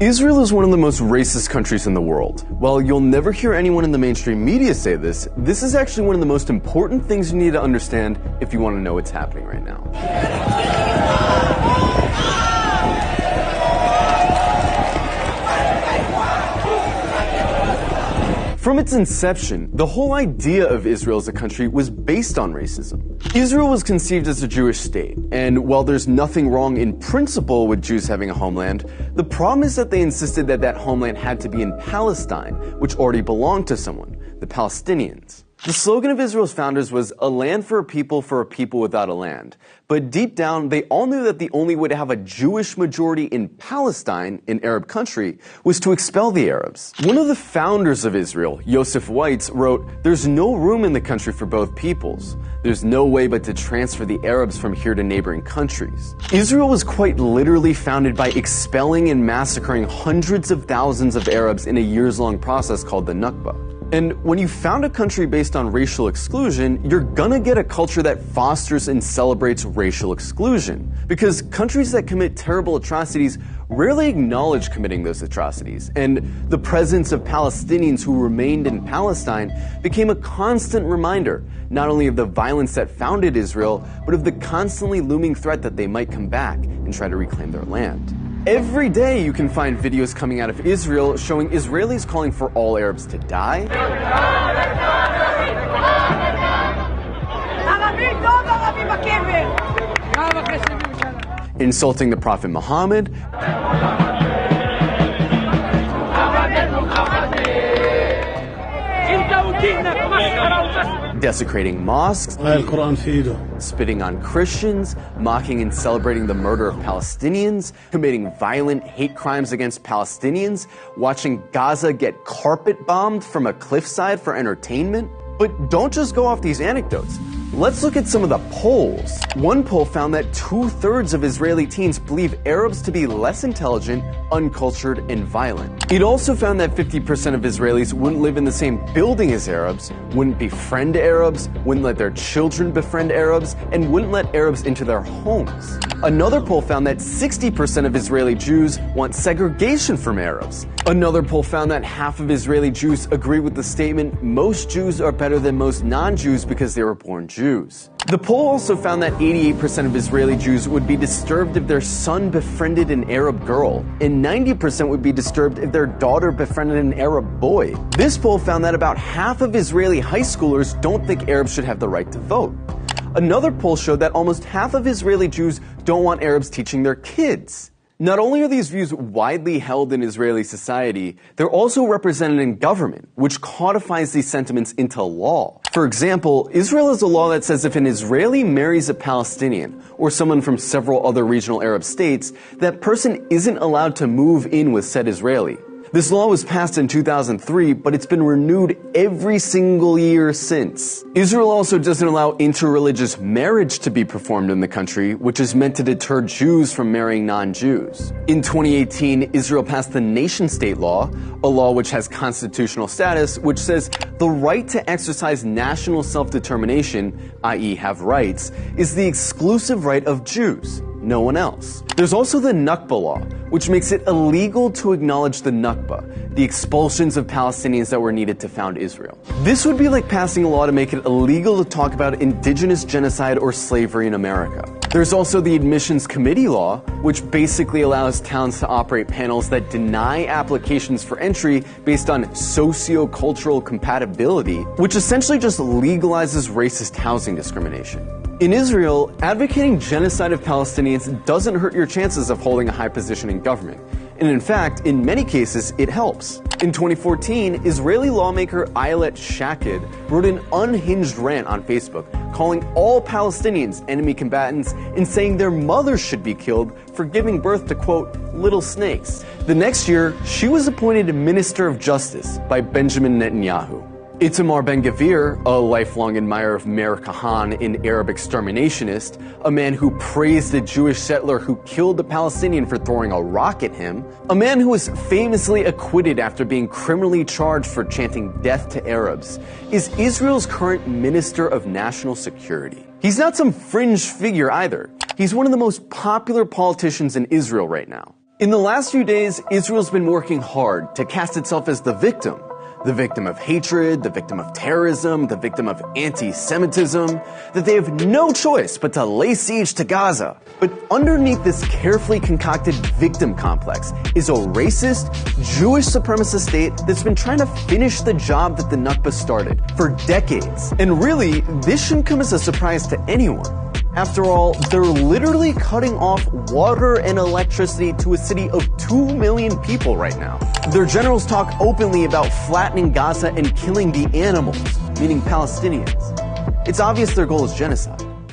Israel is one of the most racist countries in the world. While you'll never hear anyone in the mainstream media say this, this is actually one of the most important things you need to understand if you want to know what's happening right now. From its inception, the whole idea of Israel as a country was based on racism. Israel was conceived as a Jewish state, and while there's nothing wrong in principle with Jews having a homeland, the problem is that they insisted that that homeland had to be in Palestine, which already belonged to someone, the Palestinians. The slogan of Israel's founders was "a land for a people without a land." But deep down, they all knew that the only way to have a Jewish majority in Palestine, an Arab country, was to expel the Arabs. One of the founders of Israel, Yosef Weitz, wrote, "There's no room in the country for both peoples. There's no way but to transfer the Arabs from here to neighboring countries." Israel was quite literally founded by expelling and massacring hundreds of thousands of Arabs in a years-long process called the Nakba. And when you found a country based on racial exclusion, you're gonna get a culture that fosters and celebrates racial exclusion. Because countries that commit terrible atrocities rarely acknowledge committing those atrocities. And the presence of Palestinians who remained in Palestine became a constant reminder, not only of the violence that founded Israel, but of the constantly looming threat that they might come back and try to reclaim their land. Every day you can find videos coming out of Israel showing Israelis calling for all Arabs to die, insulting the Prophet Muhammad, desecrating mosques, spitting on Christians, mocking and celebrating the murder of Palestinians, committing violent hate crimes against Palestinians, watching Gaza get carpet bombed from a cliffside for entertainment. But don't just go off these anecdotes. Let's look at some of the polls. One poll found that 2/3 of Israeli teens believe Arabs to be less intelligent, uncultured, and violent. It also found that 50% of Israelis wouldn't live in the same building as Arabs, wouldn't befriend Arabs, wouldn't let their children befriend Arabs, and wouldn't let Arabs into their homes. Another poll found that 60% of Israeli Jews want segregation from Arabs. Another poll found that half of Israeli Jews agree with the statement, "Most Jews are better than most non-Jews because they were born Jews." The poll also found that 88% of Israeli Jews would be disturbed if their son befriended an Arab girl, and 90% would be disturbed if their daughter befriended an Arab boy. This poll found that about half of Israeli high schoolers don't think Arabs should have the right to vote. Another poll showed that almost half of Israeli Jews don't want Arabs teaching their kids. Not only are these views widely held in Israeli society, they're also represented in government, which codifies these sentiments into law. For example, Israel has a law that says if an Israeli marries a Palestinian, or someone from several other regional Arab states, that person isn't allowed to move in with said Israeli. This law was passed in 2003, but it's been renewed every single year since. Israel also doesn't allow interreligious marriage to be performed in the country, which is meant to deter Jews from marrying non-Jews. In 2018, Israel passed the nation-state law, a law which has constitutional status, which says the right to exercise national self-determination, i.e. have rights, is the exclusive right of Jews, no one else. There's also the Nakba law, which makes it illegal to acknowledge the Nakba, the expulsions of Palestinians that were needed to found Israel. This would be like passing a law to make it illegal to talk about indigenous genocide or slavery in America. There's also the Admissions Committee law, which basically allows towns to operate panels that deny applications for entry based on socio-cultural compatibility, which essentially just legalizes racist housing discrimination. In Israel, advocating genocide of Palestinians doesn't hurt your chances of holding a high position in government. And in fact, in many cases, it helps. In 2014, Israeli lawmaker Ayelet Shaked wrote an unhinged rant on Facebook, calling all Palestinians enemy combatants and saying their mothers should be killed for giving birth to, quote, little snakes. The next year, she was appointed Minister of Justice by Benjamin Netanyahu. Itamar Ben-Gvir, a lifelong admirer of Meir Kahane, an Arab exterminationist, a man who praised a Jewish settler who killed a Palestinian for throwing a rock at him, a man who was famously acquitted after being criminally charged for chanting death to Arabs, is Israel's current Minister of National Security. He's not some fringe figure either. He's one of the most popular politicians in Israel right now. In the last few days, Israel's been working hard to cast itself as the victim of hatred, the victim of terrorism, the victim of anti-Semitism, that they have no choice but to lay siege to Gaza. But underneath this carefully concocted victim complex is a racist, Jewish supremacist state that's been trying to finish the job that the Nakba started for decades. And really, this shouldn't come as a surprise to anyone. After all, they're literally cutting off water and electricity to a city of 2 million people right now. Their generals talk openly about flattening Gaza and killing the animals, meaning Palestinians. It's obvious their goal is genocide.